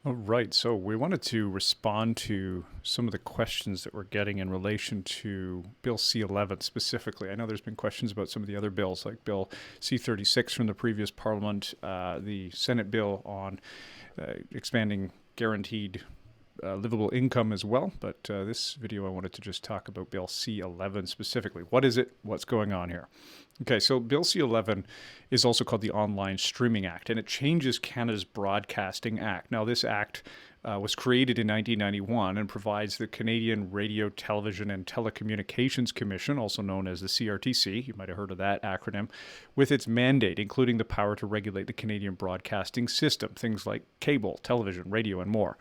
All right. So we wanted to respond to some of the questions that we're getting in relation to Bill C11 specifically. I know there's been questions about some of the other bills, like Bill C36 from the previous Parliament, the Senate bill on expanding guaranteed livable income as well. But this video, I wanted to just talk about Bill C11 specifically. What is it? What's going on here? Okay, so Bill C11 is also called the Online Streaming Act, and it changes Canada's Broadcasting Act. Now, this act was created in 1991 and provides the Canadian Radio, Television, and Telecommunications Commission, also known as the CRTC, you might have heard of that acronym, with its mandate, including the power to regulate the Canadian broadcasting system, things like cable, television, radio, and more.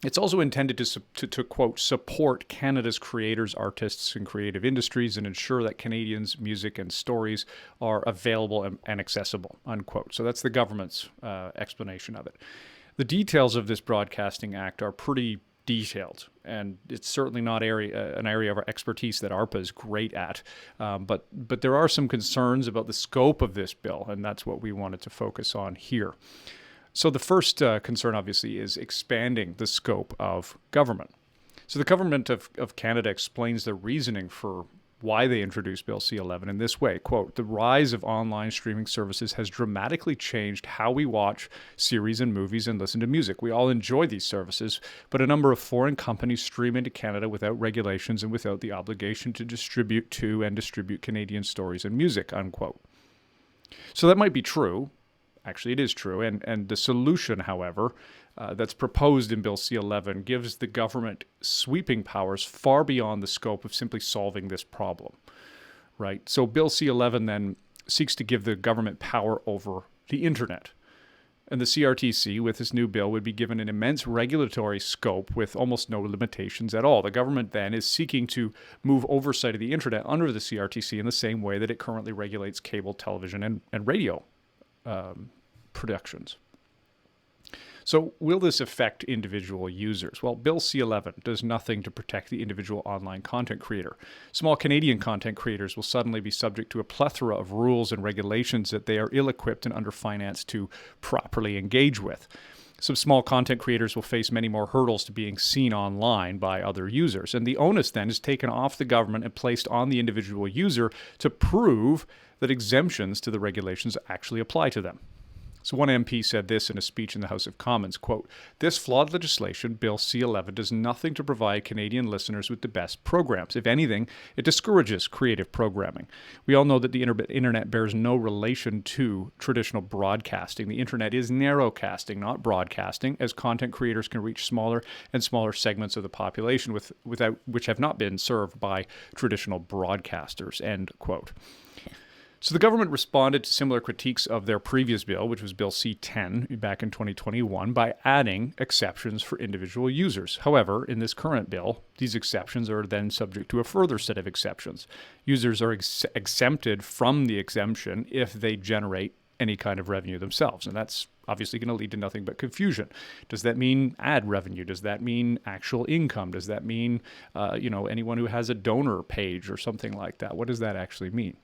It's also intended to, quote, support Canada's creators, artists, and creative industries and ensure that Canadians' music and stories are available and accessible, unquote. So that's the government's explanation of it. The details of this Broadcasting Act are pretty detailed, and it's certainly not an area of our expertise that ARPA is great at. But there are some concerns about the scope of this bill, and that's what we wanted to focus on here. So the first concern, obviously, is expanding the scope of government. So the Government of Canada explains the reasoning for why they introduced Bill C11 in this way, quote, the rise of online streaming services has dramatically changed how we watch series and movies and listen to music. We all enjoy these services, but a number of foreign companies stream into Canada without regulations and without the obligation to distribute Canadian stories and music, unquote. So that might be true. Actually, it is true. And the solution, however, that's proposed in Bill C11 gives the government sweeping powers far beyond the scope of simply solving this problem, right? So Bill C11 then seeks to give the government power over the internet. And the CRTC, with this new bill, would be given an immense regulatory scope with almost no limitations at all. The government then is seeking to move oversight of the internet under the CRTC in the same way that it currently regulates cable, television, and radio productions. So will this affect individual users? Well, Bill C11 does nothing to protect the individual online content creator. Small Canadian content creators will suddenly be subject to a plethora of rules and regulations that they are ill-equipped and underfinanced to properly engage with. Some small content creators will face many more hurdles to being seen online by other users. And the onus then is taken off the government and placed on the individual user to prove that exemptions to the regulations actually apply to them. So one MP said this in a speech in the House of Commons, quote, this flawed legislation, Bill C11, does nothing to provide Canadian listeners with the best programs. If anything, it discourages creative programming. We all know that the internet bears no relation to traditional broadcasting. The internet is narrowcasting, not broadcasting, as content creators can reach smaller and smaller segments of the population which have not been served by traditional broadcasters, end quote. So the government responded to similar critiques of their previous bill, which was Bill C10 back in 2021, by adding exceptions for individual users. However, in this current bill, these exceptions are then subject to a further set of exceptions. Users are exempted from the exemption if they generate any kind of revenue themselves, and that's obviously going to lead to nothing but confusion. Does that mean ad revenue? Does that mean actual income? Does that mean, anyone who has a donor page or something like that? What does that actually mean?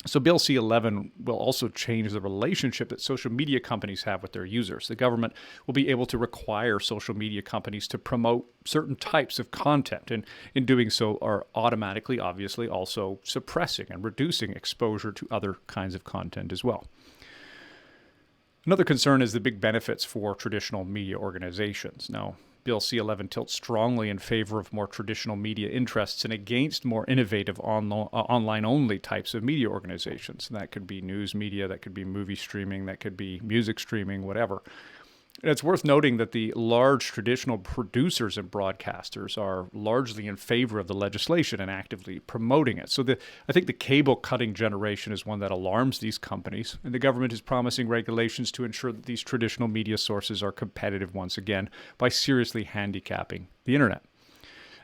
So Bill C11 will also change the relationship that social media companies have with their users. The government will be able to require social media companies to promote certain types of content, and in doing so are automatically, obviously, also suppressing and reducing exposure to other kinds of content as well. Another concern is the big benefits for traditional media organizations. Now, Bill C11 tilts strongly in favor of more traditional media interests and against more innovative online-only types of media organizations. And that could be news media, that could be movie streaming, that could be music streaming, whatever. And it's worth noting that the large traditional producers and broadcasters are largely in favor of the legislation and actively promoting it. So I think the cable-cutting generation is one that alarms these companies, and the government is promising regulations to ensure that these traditional media sources are competitive once again by seriously handicapping the internet.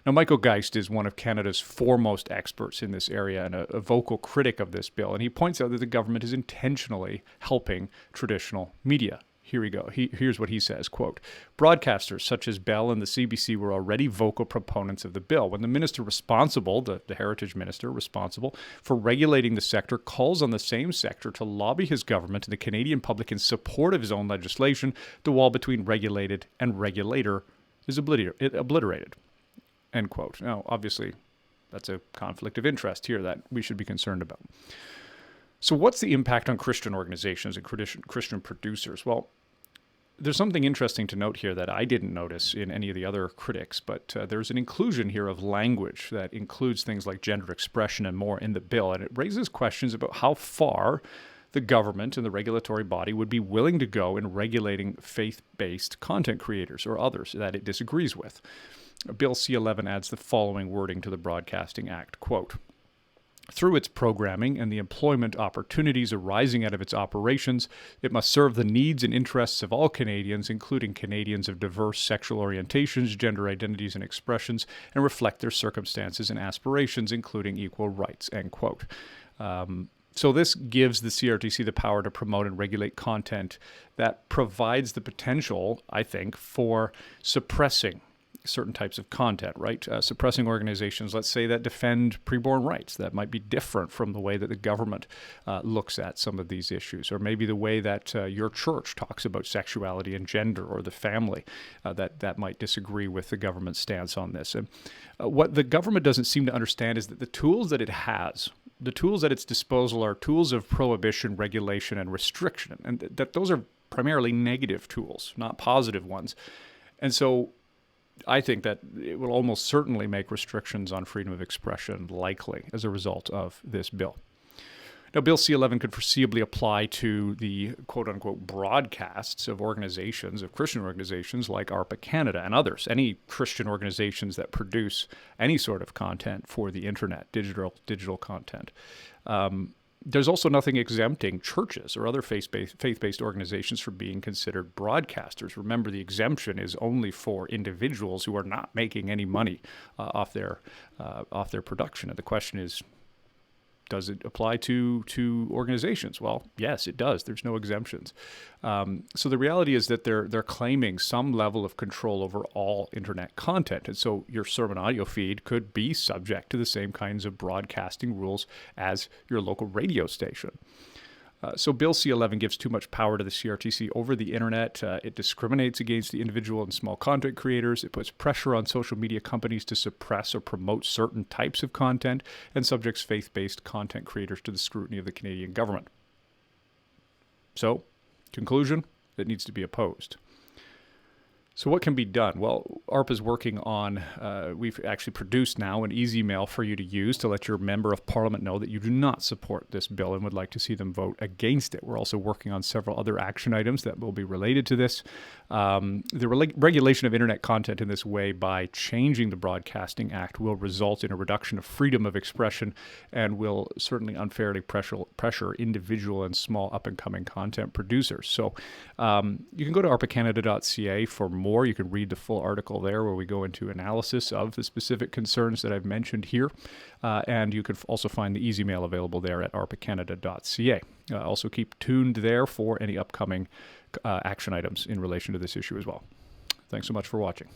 Now, Michael Geist is one of Canada's foremost experts in this area and a vocal critic of this bill, and he points out that the government is intentionally helping traditional media Here we go. Here's what he says, quote, broadcasters such as Bell and the CBC were already vocal proponents of the bill. When the minister responsible, the heritage minister responsible for regulating the sector, calls on the same sector to lobby his government and the Canadian public in support of his own legislation, the wall between regulated and regulator is obliterated, end quote. Now, obviously, that's a conflict of interest here that we should be concerned about. So what's the impact on Christian organizations and Christian producers? Well, there's something interesting to note here that I didn't notice in any of the other critics, but there's an inclusion here of language that includes things like gender expression and more in the bill, and it raises questions about how far the government and the regulatory body would be willing to go in regulating faith-based content creators or others that it disagrees with. Bill C11 adds the following wording to the Broadcasting Act, quote, through its programming and the employment opportunities arising out of its operations, it must serve the needs and interests of all Canadians, including Canadians of diverse sexual orientations, gender identities, and expressions, and reflect their circumstances and aspirations, including equal rights, end quote. So this gives the CRTC the power to promote and regulate content that provides the potential, I think, for suppressing certain types of content, right? Suppressing organizations, let's say, that defend preborn rights. That might be different from the way that the government looks at some of these issues, or maybe the way that your church talks about sexuality and gender or the family, that might disagree with the government's stance on this. And what the government doesn't seem to understand is that the tools that it has, the tools at its disposal, are tools of prohibition, regulation, and restriction, and that those are primarily negative tools, not positive ones. And so I think that it will almost certainly make restrictions on freedom of expression likely as a result of this bill. Now, Bill C11 could foreseeably apply to the quote-unquote broadcasts of organizations, of Christian organizations like ARPA Canada and others, any Christian organizations that produce any sort of content for the internet, digital content. There's also nothing exempting churches or other faith-based organizations from being considered broadcasters. Remember, the exemption is only for individuals who are not making any money off their production. And the question is, does it apply to organizations? Well, yes, it does. There's no exemptions. So the reality is that they're claiming some level of control over all internet content. And so your sermon audio feed could be subject to the same kinds of broadcasting rules as your local radio station. So Bill C11 gives too much power to the CRTC over the internet. It discriminates against the individual and small content creators. It puts pressure on social media companies to suppress or promote certain types of content, and subjects faith-based content creators to the scrutiny of the Canadian government. So, conclusion, it needs to be opposed. So what can be done? Well, ARPA is working on, we've actually produced now an easy mail for you to use to let your member of parliament know that you do not support this bill and would like to see them vote against it. We're also working on several other action items that will be related to this. The regulation of internet content in this way by changing the Broadcasting Act will result in a reduction of freedom of expression and will certainly unfairly pressure individual and small up-and-coming content producers. So you can go to arpacanada.ca for more. You can read the full article there where we go into analysis of the specific concerns that I've mentioned here. And you can also find the easy mail available there at arpacanada.ca. Also keep tuned there for any upcoming action items in relation to this issue as well. Thanks so much for watching.